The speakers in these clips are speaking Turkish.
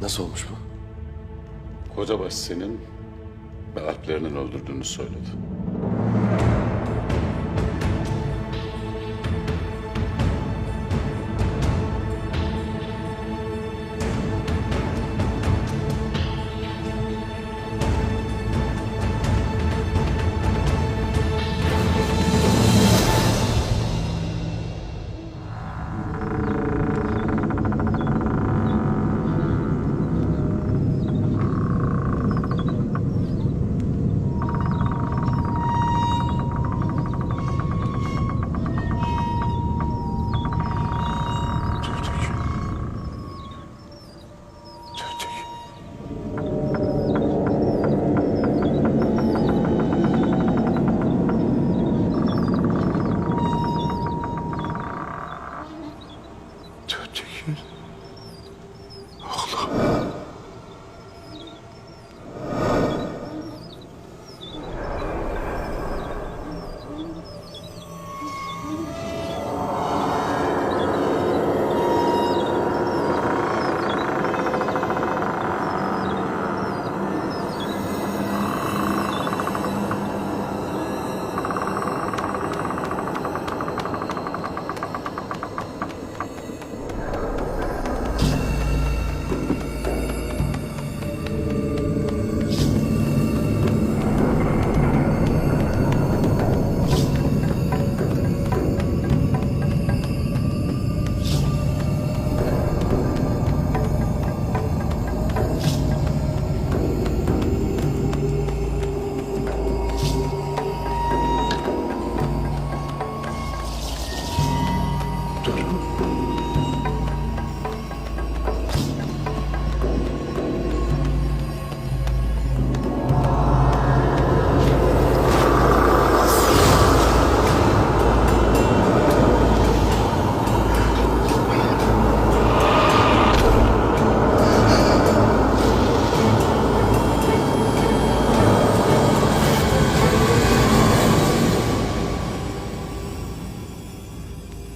Nasıl olmuş bu? Kocabaş senin ve Alplerinin öldürdüğünü söyledi. Tühtekin.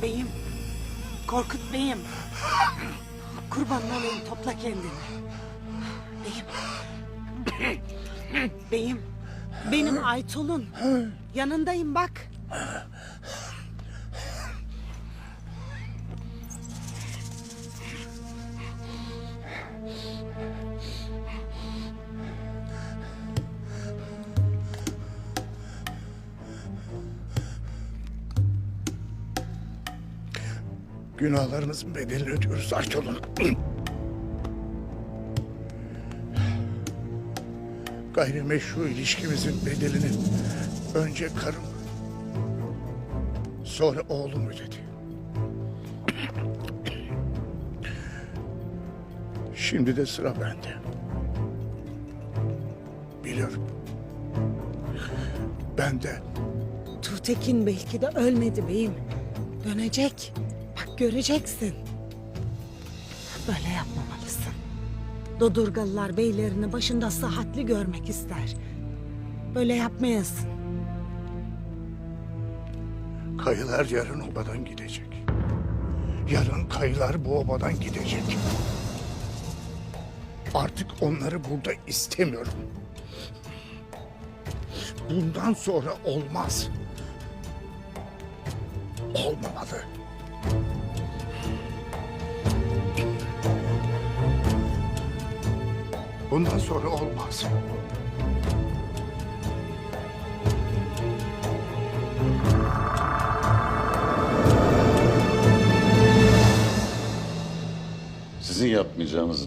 Beyim, Korkut beyim. Kurban olayım, topla kendini. Beyim. Beyim, benim Aytol'un. Yanındayım bak. Günahlarımızın bedelini ödüyoruz Aytol'un. Gayrimeşru ilişkimizin bedelini önce karım, sonra oğlum ödedi. Şimdi de sıra bende. Biliyorum. Ben de Tuğtekin belki de ölmedi beyim. Dönecek. Bak göreceksin. Böyle yapmamalısın. Dodurgalılar beylerini başında sıhhatli görmek ister. Böyle yapmayasın. kayılar yarın obadan gidecek. Yarın kayılar bu obadan gidecek. Artık onları burada istemiyorum. Bundan sonra olmaz. Olmamalı. Bundan sonra olmaz. Sizin yapmayacağınız